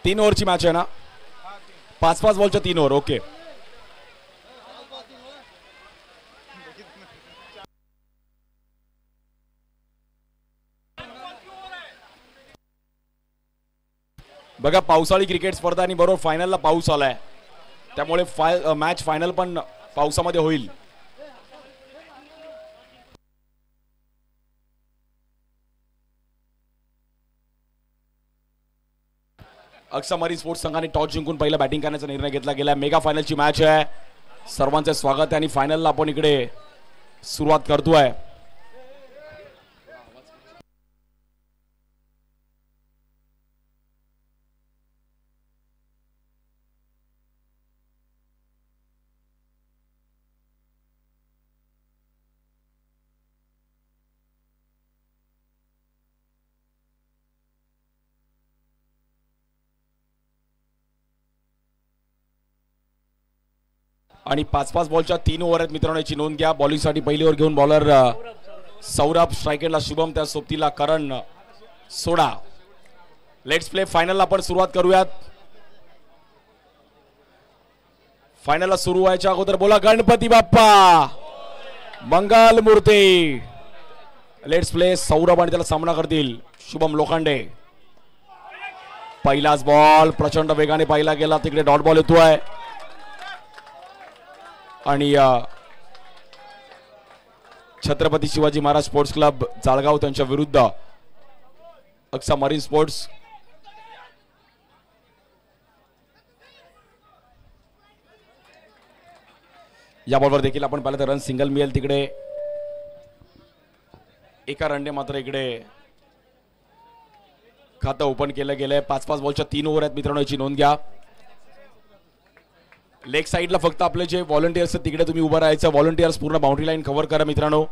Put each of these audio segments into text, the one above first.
3 ओव्हरची match आहे ना? 5-5 बॉलच्या 3 over. Okay. बघा पावसाळी क्रिकेट स्पर्धा आणि बरोबर फायनलला पाऊस आलाय, त्यामुळे मॅच फायनल पण पावसामध्ये होईल. अक्सा मरीन स्पोर्ट्स संघाने टॉस जिंकून पहिला बॅटिंग करण्याचा निर्णय घेतला गेला. मेगा फायनलची मॅच आहे. सर्वांचे स्वागत आहे आणि फायनलला आपण इकडे सुरुवात करतोय. आणि 5-5 बॉलच्या 3 ओव्हर आहेत मित्रांनो, याची नोंद घ्या. बॉलिंगसाठी पहिली ओव्हर घेऊन बॉलर सौरभ, स्ट्रायकेटला शुभम, त्या सोबतीला करण सोडा. Let's play. फायनलला आपण सुरुवात करूयात. फायनलला सुरू व्हायच्या अगोदर बोला गणपती बाप्पा मंगल मूर्ती. Let's play. सौरभ आणि त्याला सामना करतील शुभम लोखंडे. पहिलाच बॉल प्रचंड वेगाने पाहिला गेला, तिकडे डॉट बॉल येतोय आणि छत्रपती शिवाजी महाराज स्पोर्ट्स क्लब जाळगाव त्यांच्या विरुद्ध अक्सा मरीन स्पोर्ट्स. या बॉलवर देखील आपण पाहिलं तर रन सिंगल मिळेल. तिकडे एका रनने मात्र इकडे खातं ओपन केलं गेलंय. 5-5 बॉलच्या 3 ओव्हर आहेत मित्रांनो, याची नोंद घ्या. लेग साइडला फक्त आपले जे व्हॉलंटियर्स आहेत तिकडे तुम्ही उभं राहायचं. व्हॉलंटियर्स पूर्ण बाउंड्री लाईन कव्हर करा मित्रांनो.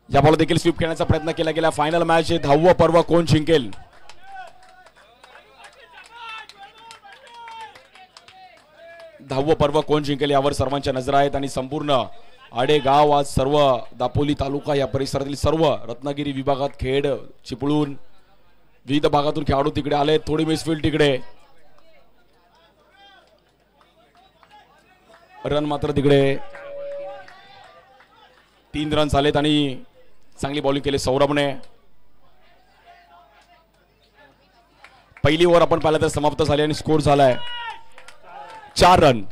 या बॉल देखील स्वीप खेळण्याचा प्रयत्न केला गेला. फायनल मॅच आहे. 10वं पर्व कोण जिंकेल? यावर सर्वांच्या नजर आहेत आणि संपूर्ण आडेगाव, आज सर्व दापोली तालुका या परिसरातील सर्व रत्नागिरी विभागात, खेड, चिपळूण विविध भागातून खेळाडू तिकडे आले. थोडी मिसफील्ड तिकडे, रन मात्र तिकडे 3 रन झालेत आणि चांगली बॉलिंग केली सौरभने. पहिली ओव्हर आपण पाहिलं तर समाप्त झाली आणि स्कोर झालाय 4 रन.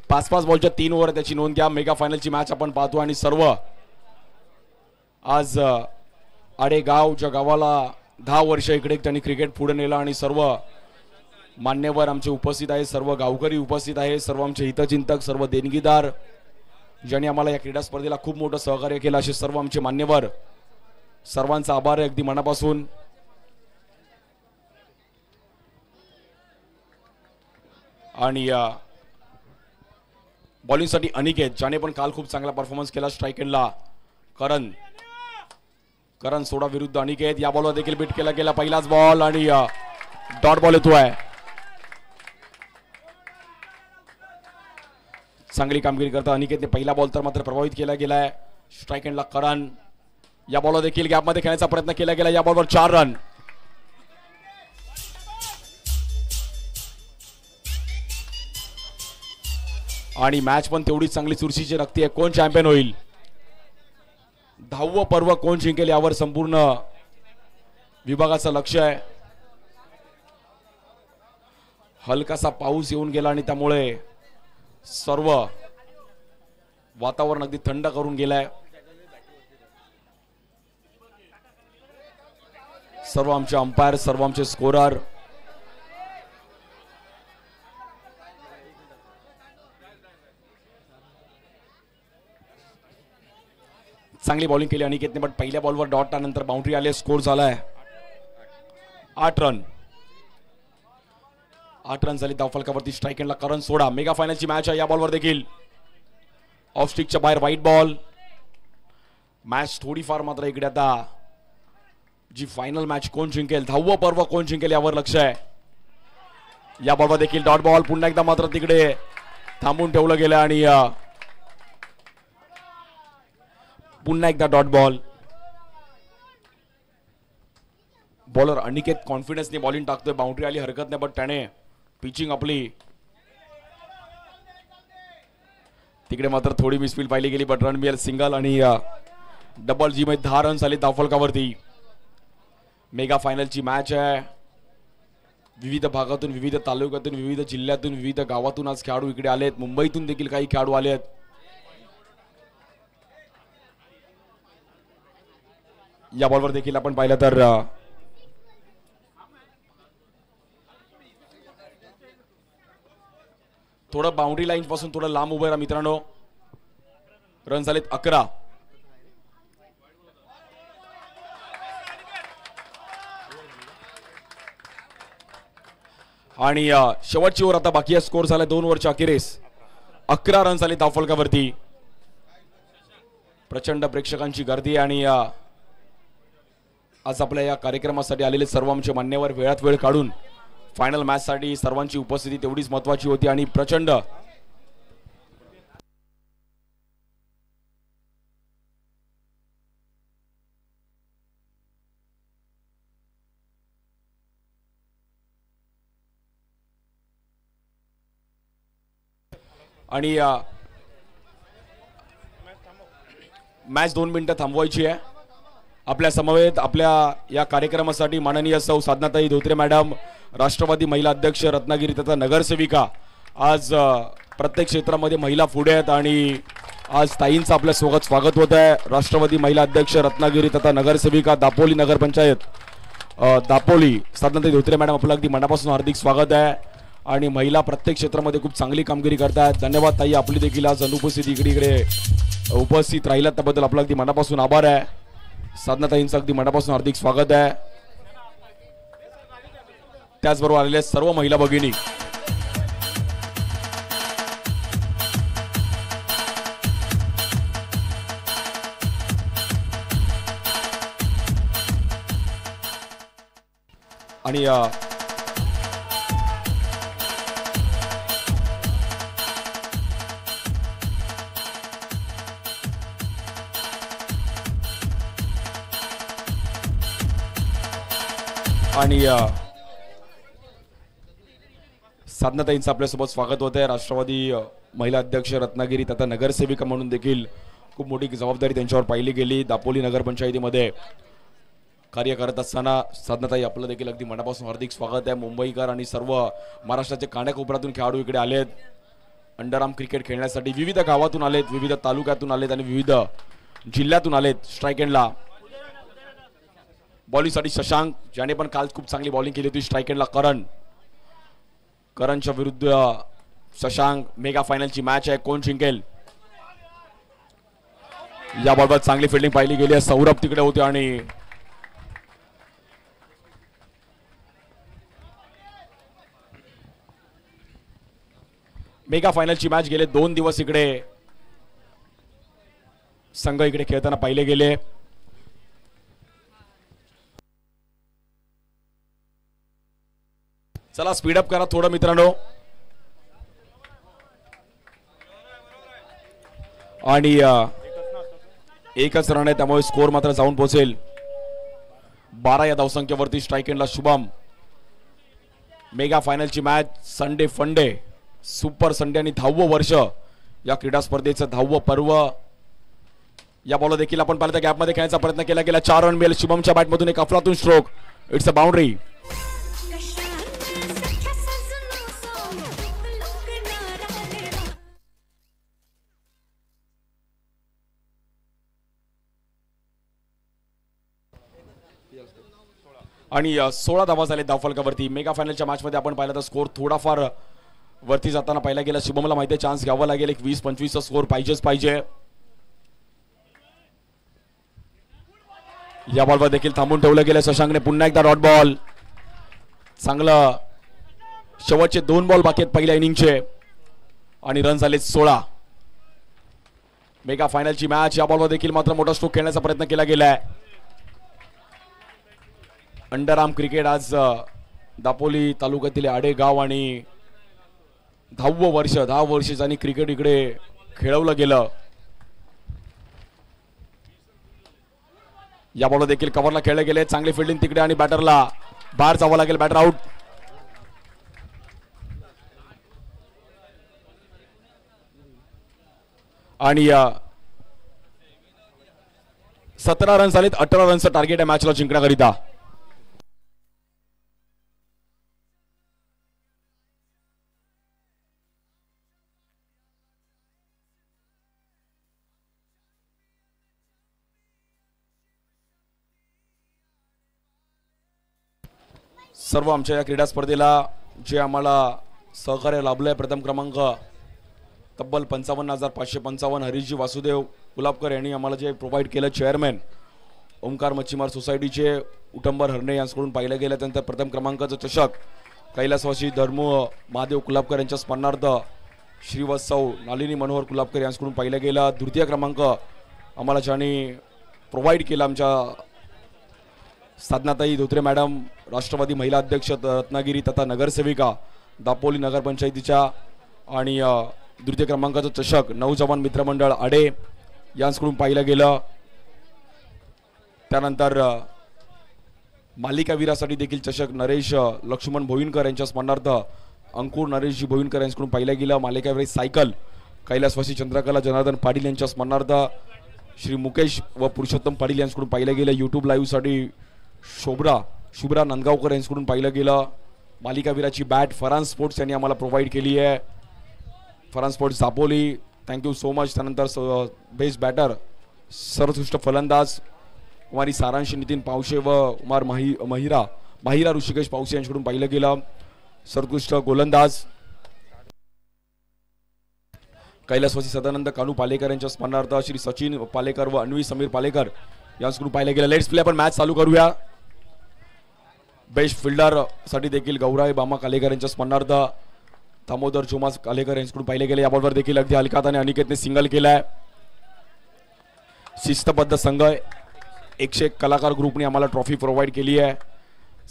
5-5 बॉलच्या 3 ओव्हर त्याची नोंद घ्या. मेगा फायनलची मॅच आपण पाहतो आणि सर्व आज आडेगाव ज्या गावाला 10 वर्ष इकडे त्यांनी क्रिकेट पुढे नेलं आणि सर्व मान्यवर आमचे उपस्थित आहेत, सर्व गावकरी उपस्थित आहेत, सर्व आमचे हितचिंतक, सर्व देणगीदार ज्यांनी आम्हाला या क्रीडा स्पर्धेला खूप मोठं सहकार्य केलं, असे सर्व आमचे मान्यवर, सर्वांचा आभार आहे अगदी मनापासून. आणि बॉलिंगसाठी अनिकेत, ज्याने पण काल खूप चांगला परफॉर्मन्स केला. स्ट्राइक एंडला करण सोडा विरुद्ध अनिकेत. या बॉलवर देखील बीट केला गेला. पहिलाच बॉल आणि डॉट बॉल येतोय. चांगली कामगिरी करता अनिकेतने. पहिला बॉल तर मात्र प्रभावित केला गेलाय. स्ट्राइक एंडला करण. या बॉलवर देखील गॅपमध्ये खेळण्याचा प्रयत्न केला गेला. या बॉलवर 4 रन. आणि मॅच पण तेवढीच चांगली चुरशीची रक्ती आहे. कोण चॅम्पियन होईल? 10वं पर्व कोण जिंकेल यावर संपूर्ण विभागाचं लक्ष आहे. हलकासा पाऊस येऊन गेला आणि त्यामुळे सर्व वातावरण अगदी थंड करून गेलाय. सर्व आमचे अंपायर, सर्व आमचे स्कोरर, चांगली बॉलिंग केली अनिकेतने, पण पहिल्या बॉलवर डॉट त्यानंतर बाउंड्री आली. स्कोर झालाय 8 रन. 8 रन झाली धावफलकावरती. स्ट्राइक एंडला करण सोडा. मेगा फायनलची मॅच आहे. या बॉलवर देखील ऑफ स्टिकच्या बाहेर व्हाईट बॉल. मॅच थोडीफार मात्र इकडे आता जी फायनल मॅच कोण जिंकेल, 10वं पर्व कोण जिंकेल यावर लक्ष आहे. या बॉलवर देखील डॉट बॉल. पुन्हा एकदा मात्र तिकडे थांबून ठेवलं गेलं आणि पुन्हा एकदा डॉट बॉल. बॉलर अनिकेत कॉन्फिडन्सने बॉलिंग टाकतोय. बाउंड्री आली हरकत नाही, पण त्याने पिचिंग आपली तिकडे मात्र थोडी मिसफील पाहिली गेली. बट रन मिळेल सिंगल आणि डबल जी मध्ये 10 रन्स आले धावफलकावरती. मेगा फायनलची मॅच आहे. विविध भागातून, विविध तालुक्यातून, विविध जिल्ह्यातून, विविध गावातून आज खेळाडू इकडे आलेत. मुंबईतून देखील काही खेळाडू आलेत. या बॉलवर देखील आपण पाहिलं तर थोडं बाउंड्री लाईन पासून थोडं लांब उभं राहा मित्रांनो. रन झालेत 11. आणि शेवटची ओव्हर आता बाकी आहे. स्कोर झाला 2 ओव्हरच्या अखेरीस 11 रन झाले धावफलकावरती. प्रचंड प्रेक्षकांची गर्दी आणि आज आपल्या या कार्यक्रमासाठी आलेले सर्व आमचे मान्यवर वेळात वेळ काढून फायनल मॅच साठी सर्वांची उपस्थिती तेवढीच महत्वाची होती. आणि प्रचंड आणि मॅच 2 मिनिटं थांबवायची आहे. आपल्या समवेत आपल्या या कार्यक्रमासाठी माननीय सौ साधनाताई धोत्रे मॅडम, राष्ट्रवादी महिला अध्यक्ष रत्नागिरी तथा नगरसेविका. आज प्रत्येक क्षेत्रामध्ये महिला पुढे आहेत आणि आज ताईंचं आपल्या स्वागत होत आहे. राष्ट्रवादी महिला अध्यक्ष रत्नागिरी तथा नगरसेविका दापोली नगरपंचायत दापोली साधनाताई धोत्रे मॅडम, आपलं अगदी मनापासून हार्दिक स्वागत आहे. आणि महिला प्रत्येक क्षेत्रामध्ये खूप चांगली कामगिरी करतात. धन्यवाद ताई, आपली देखील आज अनुपस्थित इकडे उपस्थित राहिलात त्याबद्दल आपलं अगदी मनापासून आभार आहे. साधनाताईंचं अगदी मनापासून हार्दिक स्वागत आहे. त्याचबरोबर आलेल्या सर्व महिला भगिनी. आणि साधनाताईंचं आपल्यासोबत स्वागत होत आहे. राष्ट्रवादी महिला अध्यक्ष रत्नागिरी तथा नगरसेविका म्हणून देखील खूप मोठी जबाबदारी त्यांच्यावर पाहिली गेली. दापोली नगरपंचायतीमध्ये कार्य करत असताना साधनाताई, आपलं देखील अगदी मनापासून हार्दिक स्वागत आहे. मुंबईकर आणि सर्व महाराष्ट्राचे कानाकोपऱ्यातून खेळाडू इकडे आलेत अंडरआर्म क्रिकेट खेळण्यासाठी. विविध गावातून आलेत, विविध तालुक्यातून आलेत आणि विविध जिल्ह्यातून आलेत. स्ट्राईक एंडला बॉलिंगसाठी शशांक, ज्याने पण काल खूप चांगली बॉलिंग केली होती. स्ट्राईक एंडला करणच्या विरुद्ध शशांक. मेगा फायनलची मॅच आहे, कोण जिंकेल? या बॉलवर चांगली फिल्डिंग पाहिली गेली आहे. सौरभ तिकडे होते आणि मेगा फायनलची मॅच गेले 2 दिवस इकडे संघ इकडे खेळताना पाहिले गेले. चला स्पीडअप करा थोडं मित्रांनो. आणि एकच रन आहे, त्यामुळे स्कोर मात्र जाऊन पोहोचेल 12 या धावसंख्येवरती. स्ट्राईक एंडला शुभम. मेगा फायनलची मॅच संडे फंडे, सुपर संडे आणि 10वं वर्ष या क्रीडा स्पर्धेचं 10वं पर्व. या बॉल देखील आपण पाहिलं तर गॅपमध्ये खेळण्याचा प्रयत्न केला गेला. 4 रन मिळेल शुभमच्या बॅटमधून. एक अफलातून स्ट्रोक, इट्स अ बाउंड्री. आणि 16 धावा झाले धावफलकावरती. मेगा फायनलच्या मॅचमध्ये आपण पाहिलं तर स्कोर थोडाफार वरती जाताना पाहिला गेला. शुभमला माहिती आहे चान्स घ्यावा लागेल. एक 20-25चा स्कोर पाहिजेच पाहिजे. या बॉलवर देखील थांबून ठेवलं गेलं शशांकने. पुन्हा एकदा डॉट बॉल. चांगलं. शेवटचे 2 बॉल बाकी आहेत पहिल्या इनिंगचे आणि रन झाले 16. मेगा फायनलची मॅच. या बॉलवर देखील मात्र मोठा स्ट्रोक खेळण्याचा प्रयत्न केला गेलाय. अंडरआर्म क्रिकेट आज दापोली तालुक्यातील आडेगाव आणि 10वं वर्ष, 10 वर्षांनी क्रिकेट इकडे खेळवलं गेलं. या बॉल देखील कव्हरला खेळले गेले. चांगली फिल्डिंग तिकडे आणि बॅटरला बाहेर जावं लागेल. Batter out. आणि 17 रन्स आलेत. 18 रनचं टार्गेट आहे मॅचला जिंकण्याकरिता. सर्व आमच्या या क्रीडा स्पर्धेला जे आम्हाला सहकार्य लाभलंय, प्रथम क्रमांक तब्बल 55,555 हरीशजी वासुदेव गुलाबकर यांनी आम्हाला जे प्रोव्हाइड केलं, चेअरमॅन ओमकार मच्छीमार सोसायटीचे उटंबर हरणे यांच्याकडून पाहिलं गेलं. त्यानंतर प्रथम क्रमांकाचं चषक कैलासवासी धर्मू महादेव कुलाबकर यांच्या स्मरणार्थ श्रीवत्सव नालिनी मनोहर कुलाबकर यांच्याकडून पाहिलं गेलं. द्वितीय क्रमांक आम्हाला ज्यांनी प्रोव्हाइड केला आमच्या साधनाताई धोत्रे मॅडम, राष्ट्रवादी महिला अध्यक्ष रत्नागिरी तथा नगरसेविका दापोली नगरपंचायतीच्या. आणि द्वितीय क्रमांकाचं चषक नौजवान मित्रमंडळ आडे यांच्याकडून पाहिलं गेलं. त्यानंतर मालिकावीरासाठी देखील चषक नरेश लक्ष्मण भोईनकर यांच्या स्मरणार्थ अंकुर नरेशजी भोईनकर यांच्याकडून पाहिलं गेलं. मालिकावीर सायकल कैलासवासी चंद्रकला जनार्दन पाटील यांच्या स्मरणार्थ श्री मुकेश व पुरुषोत्तम पाटील यांच्याकडून पाहिलं गेलं. यूट्यूब लाईव्हसाठी शुभ्रा नंदगावकर यांच्याकडून पाहिलं गेलं. मालिकावीराची बॅट फरान स्पोर्ट्स यांनी आम्हाला प्रोव्हाइड केली आहे. Faran sports Dapoli, thank you so much. त्यानंतर बेस्ट बॅटर सर्वोत्कृष्ट फलंदाज कुमारी सारांश नितीन पावशे व कुमार माहिरा ऋषिकेश पावसे यांच्याकडून पाहिलं गेलं. सर्वोत्कृष्ट गोलंदाज कैलासवासी सदानंद कानू पालेकर यांच्या स्मरणार्थ श्री सचिन पालेकर व अन्वी समीर पालेकर यांच्याकडून पाहिलं गेलं. Let's play. आपण मॅच चालू करूया. बेस्ट फिल्डर साठी देखील गौराई बामा कालेकर यांच्या स्मरणार्थ दामोदर जोमास कालेकर यांच्याकडून पाहिले गेले. या बॉलवर देखील अगदी हलकात आणि अनिकेतने सिंगल केलाय. शिस्तबद्ध संघ 101 कलाकार ग्रुपने आम्हाला ट्रॉफी प्रोव्हाइड केली आहे.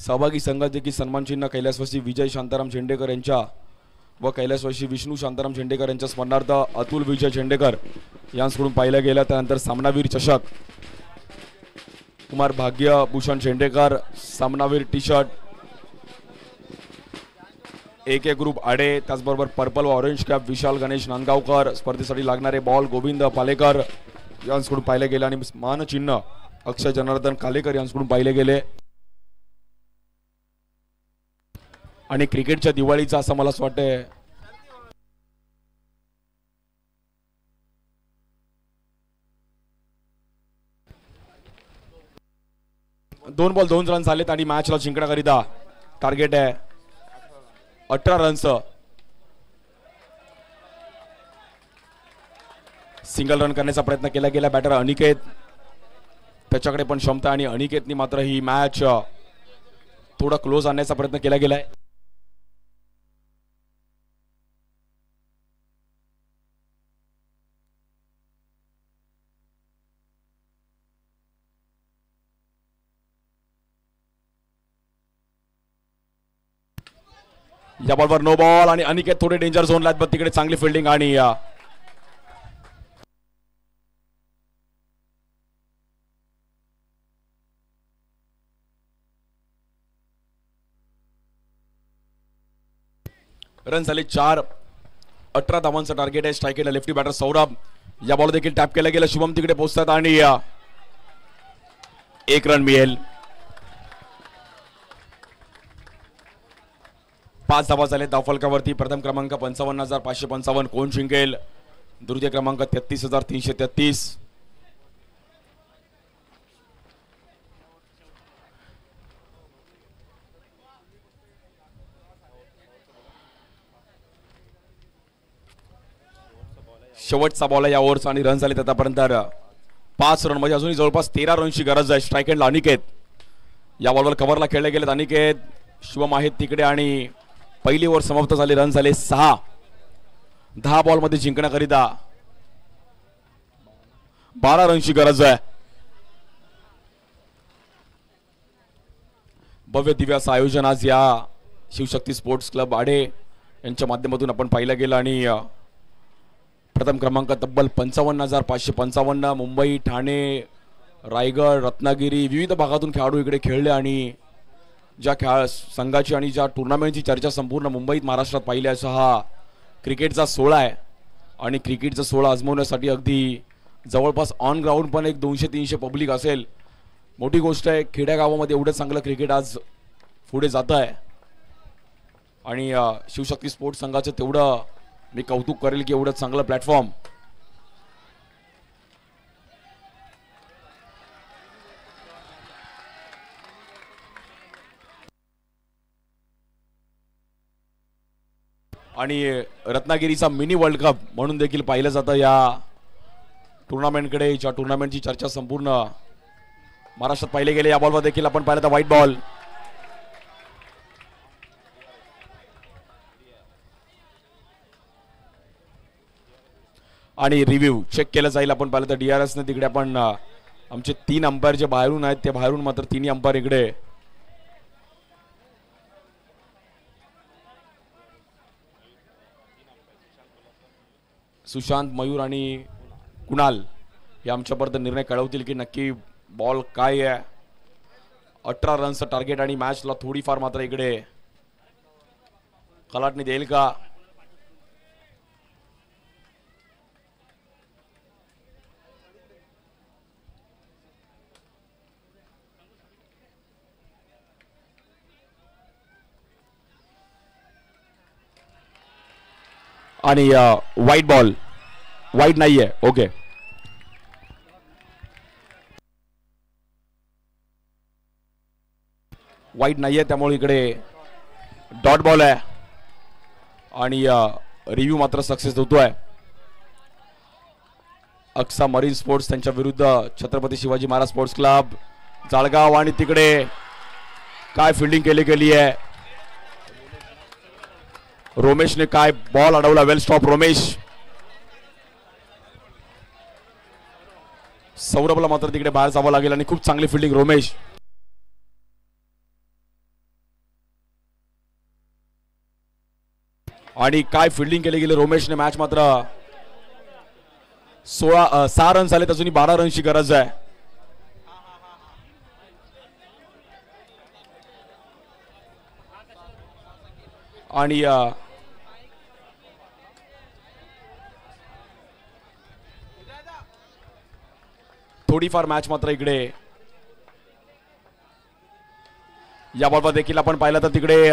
सहभागी संघात देखील सन्मान चिन्ह कैलासवासी विजय शांताराम झेंडेकर यांच्या व कैलासवासी विष्णू शांताराम झेंडेकर यांच्या स्मरणार्थ अतुल विजय झेंडेकर यांच्याकडून पाहिलं गेलं. त्यानंतर सामनावीर चषक कुमार भाग्यभूषण झेंडेकर, सामनावीर टी शर्ट AK ग्रुप आडे, त्याचबरोबर पर्पल व ऑरेंज कॅप विशाल गणेश नांदगावकर. स्पर्धेसाठी लागणारे बॉल गोविंद पालेकर यांच्याकडून पाहिले गेले आणि मानचिन्ह अक्षय जनार्दन कालेकर यांच्याकडून पाहिले गेले. आणि क्रिकेटच्या दिवाळीचा असं मला असं वाटतंय दोन बॉल 2 रन झालेत आणि मॅचला जिंकण्याकरिता टार्गेट आहे 18 रन्स. सिंगल रन करण्याचा प्रयत्न केला गेला. बॅटर अनिकेत, त्याच्याकडे पण क्षमता आणि अनिकेतनी मात्र ही मॅच थोडा क्लोज आणण्याचा प्रयत्न केला गेलाय. या बॉलवर नो बॉल आणि अनिकेत थोडे डेंजर झोनला आहेत, पण तिकडे चांगली फिल्डिंग आणि रन झाले 4. 18 धावांचं टार्गेट आहे. स्ट्राईक केला लेफ्टी बॅटर सौरभ. या बॉल देखील टॅप केला गेला. शुभम तिकडे पोहोचतात आणि 1 रन मिळेल. 5 धावा झाले धावफलकावरती. प्रथम क्रमांक 55,555 कोण जिंकेल? द्वितीय क्रमांक 33,333. शेवटचा बॉल आहे या ओव्हरचा आणि रन झाले आतापर्यंत 5 रन, म्हणजे अजूनही जवळपास 13 रनची गरज आहे. स्ट्राईक एंडला अनिकेत. या बॉलवर कव्हरला खेळले गेलेत अनिकेत. शुभम आहेत तिकडे आणि पहिली ओव्हर समाप्त झाली. रन झाले 6. 10 बॉलमध्ये जिंकण्याकरिता 12 रनची गरज आहे. भव्य दिव्य असं आयोजन आज या शिवशक्ती स्पोर्ट्स क्लब आडे यांच्या माध्यमातून आपण पाहिलं गेलं आणि प्रथम क्रमांक तब्बल 55,555. मुंबई, ठाणे, रायगड, रत्नागिरी विविध भागातून खेळाडू इकडे खेळले आणि ज्या संघाची आणि ज्या टुर्नामेंटची चर्चा संपूर्ण मुंबईत महाराष्ट्रात पाहिली असा हा क्रिकेटचा सोहळा आहे. आणि क्रिकेटचा सोहळा आजमावण्यासाठी अगदी जवळपास ऑन ग्राउंड पण एक 200-300 पब्लिक असेल. मोठी गोष्ट आहे. खेड्यागावामध्ये एवढं चांगलं क्रिकेट आज पुढे जात आहे आणि शिवशक्ती स्पोर्ट्स संघाचं तेवढं मी कौतुक करेल की एवढं चांगलं प्लॅटफॉर्म. आणि रत्नागिरीचा मिनी वर्ल्ड कप म्हणून देखील पाहिलं जातं या टुर्नामेंटकडे. ज्या टुर्नामेंटची चर्चा संपूर्ण महाराष्ट्रात पाहिले गेले. या बॉलवर देखील आपण पाहिलं तर व्हाईट बॉल. आणि रिव्ह्यू चेक केलं जाईल. आपण पाहिलं तर DRS ने तिकडे आपण आमचे 3 अंपायर जे बाहेरून आहेत ते बाहेरून मात्र 3 अंपायर इकडे सुशांत, मयूर आणि कुणाल हे आमच्यापर्यंत निर्णय कळवतील की नक्की बॉल काय आहे. 18 रन्सचं टार्गेट आणि मॅचला थोडीफार मात्र इकडे कलाटणी देईल का. आणि व्हाईट बॉल. व्हाईट नाहीये. ओके. व्हाईट नाहीये त्यामुळे इकडे डॉट बॉल आहे आणि रिव्ह्यू मात्र सक्सेस होतोय. अक्सा मरीन स्पोर्ट्स त्यांच्या विरुद्ध छत्रपती शिवाजी महाराज स्पोर्ट्स क्लब जाळगाव. आणि तिकडे काय फिल्डिंग केली आहे. रोमेशने काय बॉल अडवला. Well stop Romesh. सौरभला मात्र तिकडे बाहेर जावं लागेल आणि खूप चांगली फिल्डिंग रोमेश. आणि काय फिल्डिंग केली गेली रोमेशने. मॅच मात्र 6 रन झाले. अजूनही 12 रनची गरज आहे. आणि थोडीफार मॅच मात्र इकडे या बॉलवर देखील आपण पाहिलं तर तिकडे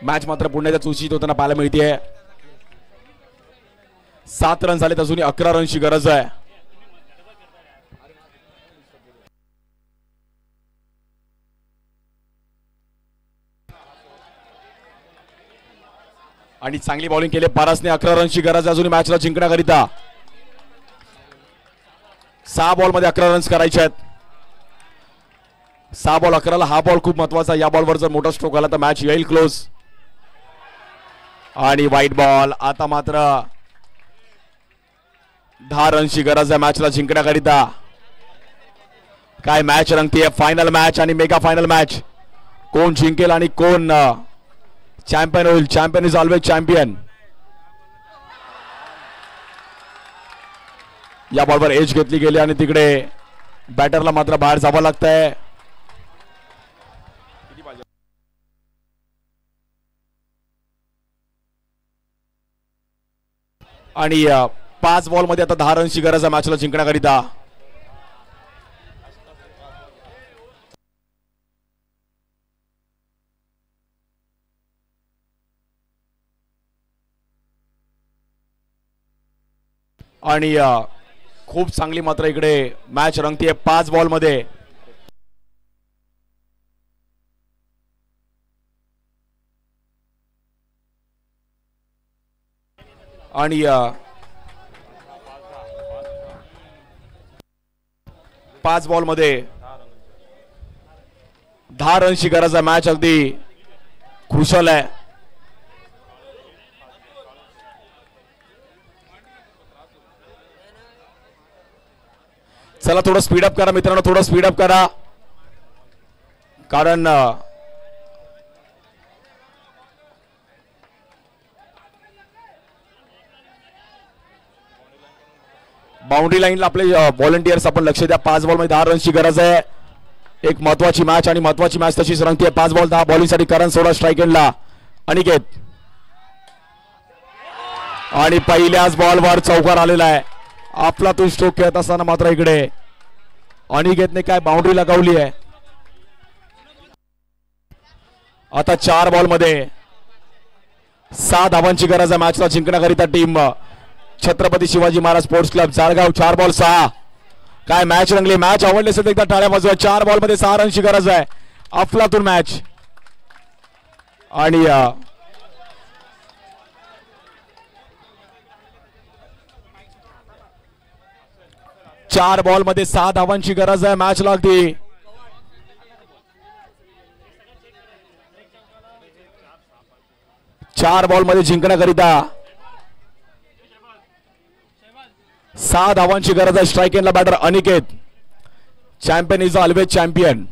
मॅच मात्र पुण्याच्या चुशीत होताना पाहायला मिळते. 7 रन झालेत. अजूनही 11 रनची गरज आहे. आणि चांगली बॉलिंग केली पारसने. 11 रनची गरज आहे अजून मॅचला जिंकण्याकरिता. 6 बॉलमध्ये 11 रन्स करायचे आहेत. 6 बॉल 11ला हा बॉल खूप महत्वाचा. या बॉलवर जर मोठा स्ट्रोक आला तर मॅच येईल क्लोज. आणि व्हाईट बॉल. आता मात्र 10 रनची गरज आहे मॅचला जिंकण्याकरिता. काय मॅच रंगतीये. फायनल मॅच आणि मेगा फायनल मॅच. कोण जिंकेल आणि कोण चॅम्पियन होईल. Champion is always champion. या बॉलवर एज घेतली गेली आणि तिकडे बॅटरला मात्र बाहेर जावं लागतंय. आणि 5 बॉलमध्ये आता 10 रनची गरज आहे मॅचला जिंकण्याकरिता. आणि खूप चांगली मात्र इकडे मॅच रंगतीये 5 बॉलमध्ये. आणि 5 बॉलमध्ये 10 रनची गरज आहे. मॅच अगदी क्रुशल आहे. चला थोडं स्पीडअप करा मित्रांनो. थोडं स्पीडअप करा कारण बाउंड्री लाईनला आपले व्हॉलंटियर्स आपण लक्ष द्या. 5 बॉल मध्ये 10 रन्सची गरज आहे. एक महत्वाची मॅच आणि महत्वाची मॅच तशीच रंगते. 5 बॉल 10 बॉलिंगसाठी करण सोडा स्ट्राईक एंडला अनिकेत. आणि पहिल्याच बॉलवर चौकार आलेला आहे. आपला तो स्ट्रोक खेळत असताना मात्र इकडे अनिकेतने काय बाउंड्री लगावली आहे. आता 4 बॉल मध्ये 6 धावांची गरज आहे मॅचला जिंकण्याकरिता team Chhatrapati Shivaji Maharaj sports club Jalgaon. 4 ball 6. काय मॅच रंगली. मॅच आवडली असेल एकदा टाळ्या वाजवा. 4 बॉल मध्ये 6 रनची गरज आहे. अफलातून मॅच. आणि 4 बॉल मध्ये 6 धावांची गरज आहे मॅच लागती. चार बॉल मध्ये जिंकण्याकरिता 6 धावांची गरज आहे. स्ट्राईक एंडला batter Aniket. Champion is always champion.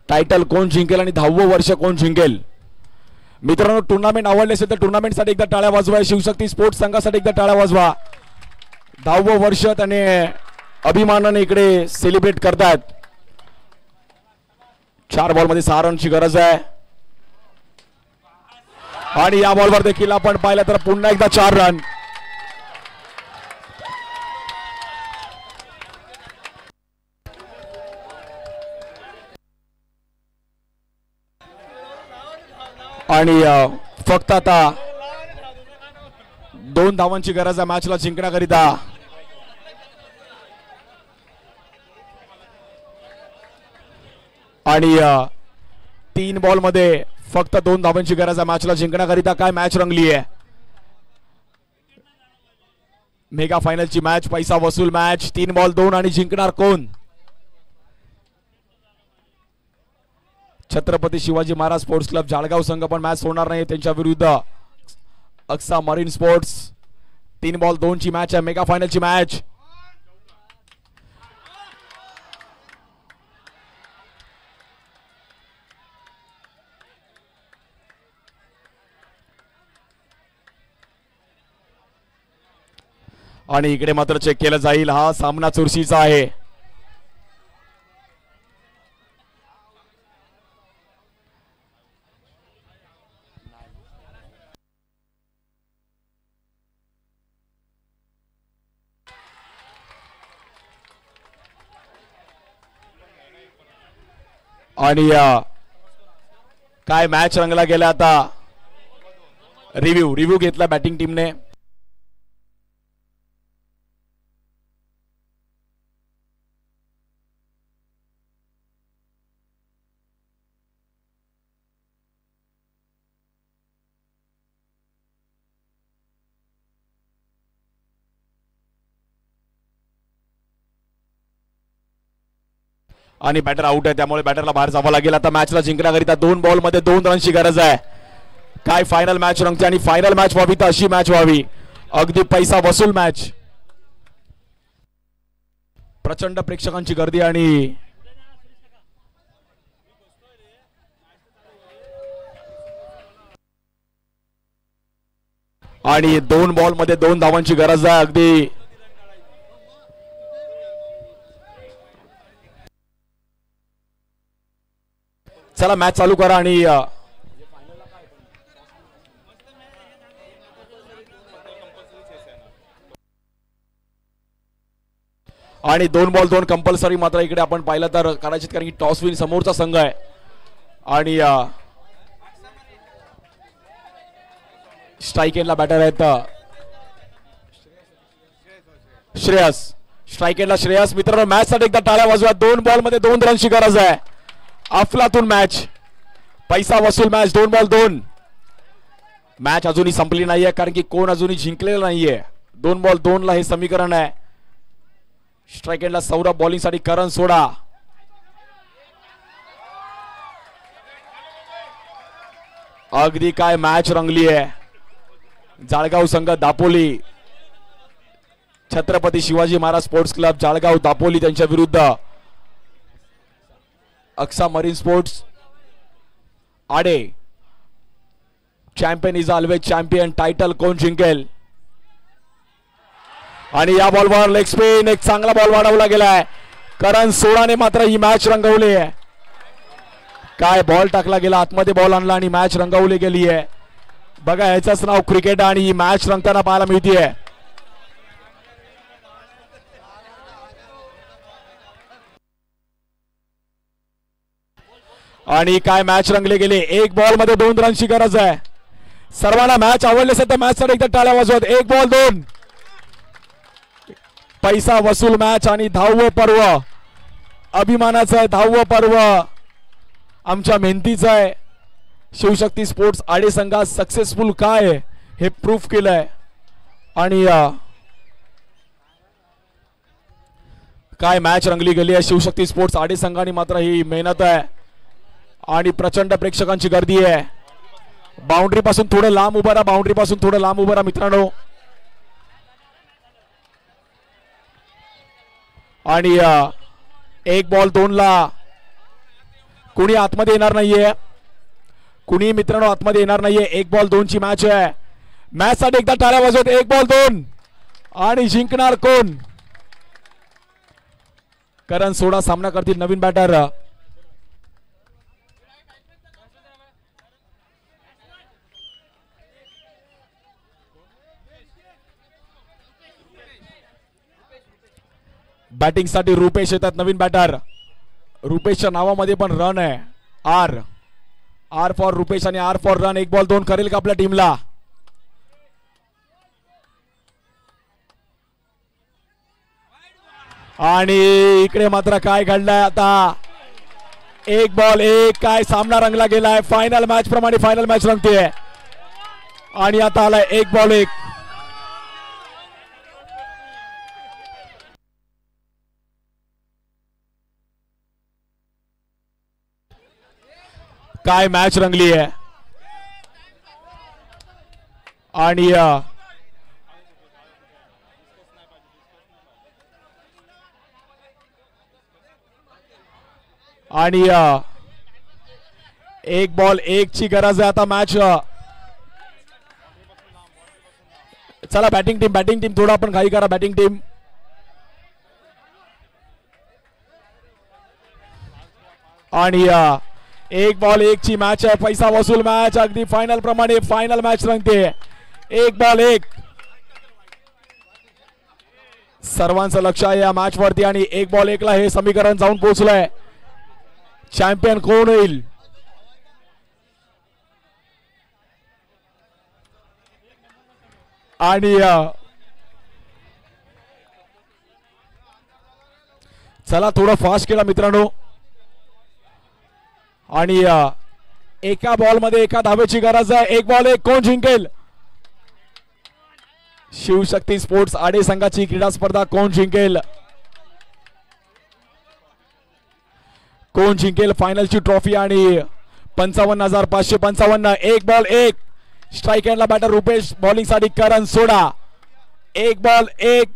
Title कोण जिंकेल आणि 10वं वर्ष कोण जिंकेल. मित्रांनो टुर्नामेंट आवडले असेल तर टुर्नामेंटसाठी एकदा टाळ्या वाजवा. शिवशक्ती स्पोर्ट्स संघासाठी एकदा टाळ्या वाजवा. 10वं वर्ष त्याने अभिमानाने इकडे सेलिब्रेट करतात. 4 बॉल मध्ये 6 रनची गरज आहे. आणि या बॉलवर देखील आपण पाहिलं तर पुन्हा एकदा 4 रन. आणि फक्त आता 2 धावांची गरज आहे मॅचला जिंकण्याकरिता. आणि 3 बॉल मध्ये फक्त 2 धावांची गरज आहे मॅचला जिंकण्याकरिता. काय मॅच रंगली आहे. मेगा फायनलची मॅच, पैसा वसूल मॅच. 3 बॉल 2 आणि जिंकणार कोण. छत्रपती शिवाजी महाराज स्पोर्ट्स क्लब जाळगाव संघ पण मॅच सोडणार नाही त्यांच्या विरुद्ध अक्सा मरीन स्पोर्ट्स. 3 बॉल 2 ची मॅच आहे. मेगा फायनलची मॅच. आणि इकडे मात्र चेक केलं जाईल. हा सामना चुरशीचा आहे. आणि काय मॅच रंगला गेला. आता रिव्ह्यू घेतला बॅटिंग टीमने. आणि बॅटर आउट आहे त्यामुळे बॅटरला बाहेर जावं लागेल. आता मॅचला जिंकण्याकरिता 2 बॉल मध्ये 2 रनची गरज आहे. काय फायनल मॅच रंगते आणि फायनल मॅच व्हावी तर अशी मॅच व्हावी. अगदी पैसा वसूल मॅच. प्रचंड प्रेक्षकांची गर्दी आणि 2 बॉल मध्ये 2 धावांची गरज आहे. अगदी चला मॅच चालू करा. आणि 2 बॉल 2 कंपल्सरी मात्र इकडे आपण पाहिलं तर करायचे कारण की टॉस विन समोरचा संघ आहे. आणि स्ट्राईक एंडला बॅटर आहेत श्रेयस. स्ट्राईक एंडला श्रेयस. मित्रांनो मॅच साठी एकदा टाळ्या वाजवा. 2 बॉल मध्ये 2 रनची गरज आहे. अफलातून मॅच, पैसा वसूल मॅच. 2 बॉल 2. मॅच अजूनही संपली नाहीये कारण की कोण अजूनही जिंकलेलं नाहीये. 2 बॉल 2 ला हे समीकरण आहे. स्ट्राईक एंडला सौरभ, बॉलिंग साठी करण सोडा. अगदी काय मॅच रंगली आहे. जाळगाव संघ दापोली, छत्रपती शिवाजी महाराज स्पोर्ट्स क्लब जाळगाव दापोली त्यांच्या विरुद्ध Aqsa marine sports Ade. Champion is always champion. Title कोण जिंकेल. आणि या बॉलवर लेग स्पिन, एक चांगला बॉल वाढवला गेलाय. करण सोडाने मात्र ही मॅच रंगवली आहे. काय बॉल टाकला गेला, आतमध्ये बॉल आणला आणि मॅच रंगवली गेली आहे. बघा याचंच नाव क्रिकेट आणि ही मॅच रंगताना पाहायला मिळतीये. आणि काय मॅच रंगले गेले. एक बॉल मध्ये 2 रनची गरज आहे. सर्वांना मॅच आवडली असेल तर मॅच साठी एकदा टाळ्या वाजवत. 1 बॉल 2, पैसा वसूल मॅच आणि 10वं पर्व अभिमानाचं आहे. 10वं पर्व आमच्या मेहनतीचं आहे. शिवशक्ती स्पोर्ट्स आडे संघात सक्सेसफुल काय हे प्रूफ केलंय. आणि काय मॅच रंगली गेली आहे. शिवशक्ती स्पोर्ट्स आडे संघाने मात्र ही मेहनत आहे आणि प्रचंड प्रेक्षकांची गर्दी आहे. बाउंड्री पासून थोडं लांब उभा राहा, बाउंड्री पासून थोडं लांब उभा राहा मित्रांनो. आणि 1 बॉल 2 ला कुणी आतमध्ये येणार नाहीये. कुणी मित्रांनो आतमध्ये येणार नाहीये. 1 बॉल 2 ची मॅच आहे. मॅच साठी एकदा टाळ्या वाजवत. 1 बॉल 2 आणि जिंकणार कोण. करण सोडा सामना करतील नवीन बॅटर. बॅटिंग साठी रुपेश येतात नवीन बॅटर. रुपेशच्या नावामध्ये पण रन आहे. आर फॉर रुपेश आणि आर फॉर रन. 1 बॉल 2 करेल का आपल्या टीमला. आणि इकडे मात्र काय घडलंय आता. 1 बॉल 1. काय सामना रंगला गेलाय. फायनल मॅच प्रमाणे फायनल मॅच रंगते आणि आता आलाय 1 बॉल 1. काय मॅच रंगली आहे. आणि आणि 1 बॉल 1 ची गरज आहे आता मॅच. चला बॅटिंग टीम थोडा आपण घाई करा. बॅटिंग टीम आणि 1 बॉल 1 ची मॅच आहे. पैसा वसूल मॅच अगदी फायनल प्रमाणे फायनल मॅच रंगते. 1 बॉल 1. सर्वांचं लक्ष आहे या मॅच वरती आणि 1 बॉल 1 ला हे समीकरण जाऊन पोहोचलंय. चॅम्पियन कोण होईल. आणि चला थोडं फास्ट केला मित्रांनो. आणि एका बॉल मध्ये एका धावेची गरज आहे. 1 बॉल 1. कोण जिंकेल. शिवशक्ती स्पोर्ट्स आडे संघाची क्रीडा स्पर्धा कोण जिंकेल. कोण जिंकेल फायनलची ट्रॉफी आणि 55,555. 1 बॉल 1. स्ट्राइक एंडला बॅटर रुपेश. बॉलिंग साठी करण सोडा. 1 बॉल 1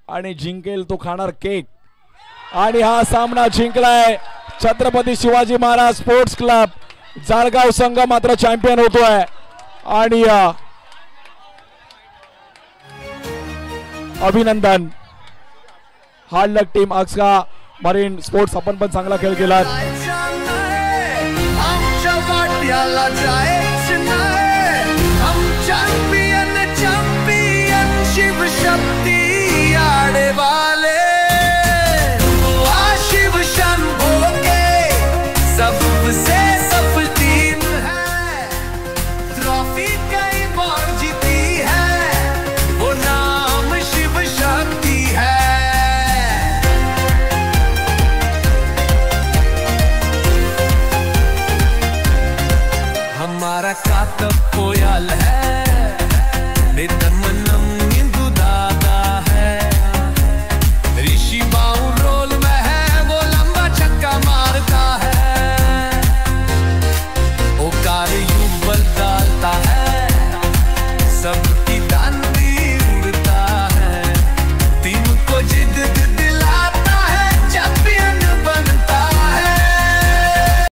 आणि जिंकेल तो खाणार केक. आणि हा सामना जिंकलाय छत्रपती शिवाजी महाराज स्पोर्ट्स क्लब. जळगाव संघ मात्र चॅम्पियन होतोय. आणि अभिनंदन. Hard luck team Aqsa marine sports. आपण पण चांगला खेळ केला. चॅम्पियन शिवशक्ती.